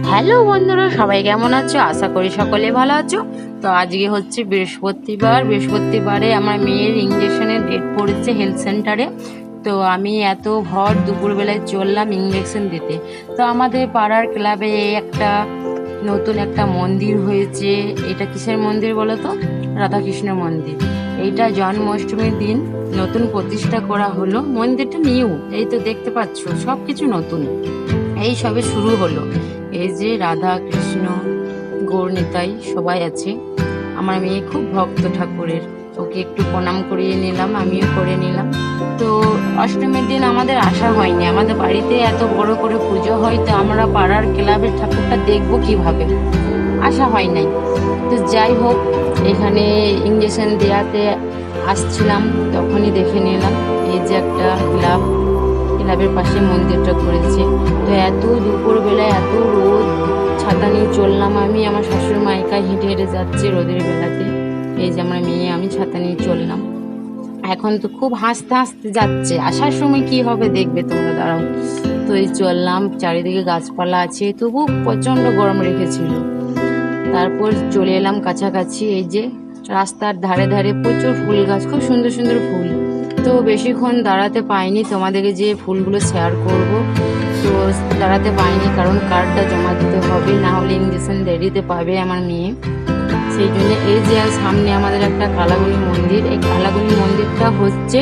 Hello বন্ধুরা, সবাই কেমন আছো? আশা করি সকলে ভালো আছো। তো আজকে হচ্ছে বৃহস্পতিবারে আমার মেয়ের ইঞ্জেকশনের ডেট পড়েছে হেলথ সেন্টারে। তো আমি এত ভর দুপুরবেলায় চললাম ইঞ্জেকশন দিতে। তো আমাদের পাড়ার ক্লাবে একটা নতুন একটা মন্দির হয়েছে। এটা কিসের মন্দির বলো তো? রাধাকৃষ্ণ মন্দির। এইটা জন্মাষ্টমীর দিন নতুন প্রতিষ্ঠা করা হলো। মন্দিরটা নিউ, এই তো দেখতে পাচ্ছ, সব কিছু নতুন, এই সবে শুরু হলো। এই যে রাধা কৃষ্ণ গৌরনিতাই সবাই আছে। আমার মেয়ে খুব ভক্ত ঠাকুরের, ওকে একটু প্রণাম করিয়ে নিলাম, আমিও করে নিলাম। তো অষ্টমীর দিন আমাদের আসা হয়নি, আমাদের বাড়িতে এত বড় করে পুজো হয়, তো আমরা পাড়ার ক্লাবের ঠাকুরটা দেখবো কিভাবে, আসা হয় নাই। তো যাই হোক, এখানে ইঞ্জেকশন দেওয়াতে আসছিলাম, তখনই দেখে নিলাম এই যে একটা ক্লাবের পাশে মন্দিরটা করেছে। তো এত দুপুরবেলায় এত রোদ, ছাতা নিয়ে চললাম আমি, আমার শ্বশুর মা একাই হেঁটে হেঁটে যাচ্ছে রোদের বেলাতে। এই যে আমার মেয়ে, আমি ছাতা নিয়ে চললাম। এখন তো খুব হাসতে হাসতে যাচ্ছে, আসার সময় কি হবে দেখবে তোমরা, দাঁড়াও। তো এই চললাম, চারিদিকে গাছপালা আছে, তবু প্রচণ্ড গরম রেখেছিল। তারপর চলে এলাম কাছাকাছি, এই যে রাস্তার ধারে ধারে প্রচুর ফুল গাছ, খুব সুন্দর সুন্দর ফুল। তো বেশিক্ষণ দাঁড়াতে পাইনি, তোমাদেরকে যে ফুলগুলো শেয়ার করব। তো দাঁড়াতে পাইনি কারণ কার্ডটা জমা দিতে হবে, না হলে ইঞ্জেকশন দেরিতে পাবে আমার মেয়ে। সেই জন্য এই যে সামনে আমাদের একটা কালাগুনি মন্দির, এই কালাগুনি মন্দিরটা হচ্ছে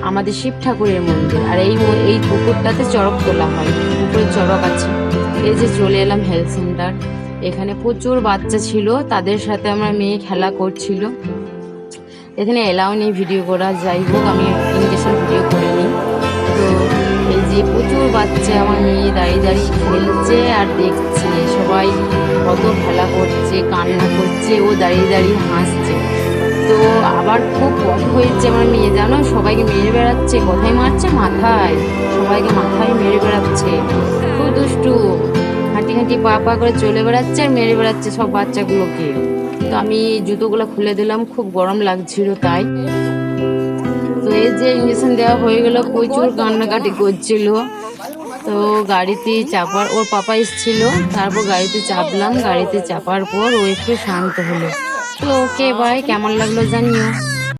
আমাদের শিব ঠাকুরের মন্দির। আর এই পুকুরটাতে চড়ক তোলা হয়, পুকুরে চড়ক আছে। এই যে চলে এলাম হেলথ সেন্টার, এখানে প্রচুর বাচ্চা ছিল, তাদের সাথে আমার মেয়ে খেলা করছিল। এখানে এলাও নেই ভিডিও করা, যাই হোক আমি ইঞ্জেকশন ভিডিও করে নিই। তো এই যে প্রচুর বাচ্চা, আমার মেয়ে দাঁড়িয়ে দাঁড়িয়ে খেলছে আর দেখছে, সবাই কত খেলা করছে, কান্না করছে, ও দাঁড়িয়ে দাঁড়িয়ে হাসছে। তো আবার খুব বড় হয়েছে আমার মেয়ে, জানো, সবাইকে মেরে বেড়াচ্ছে। কোথায় মারছে? মাথায়, সবাইকে মাথায় মেরে বেড়াচ্ছে। খুব দুষ্টু, হাঁটি হাঁটি পা পা করে চলে বেড়াচ্ছে আর মেরে বেড়াচ্ছে সব বাচ্চাগুলোকে। তো আমি জুতোগুলো খুলে দিলাম, খুব গরম লাগছিল তাই। তো এই যে ইঞ্জেকশন দেওয়া হয়ে গেল, প্রচুর কান্নাকাটি করছিল। তো গাড়িতে চাপার, ওর পাপা এসেছিল, তারপর গাড়িতে চাপলাম, গাড়িতে চাপার পর ও একটু শান্ত হলো। তো ওকে বাই, কেমন লাগলো জানিও।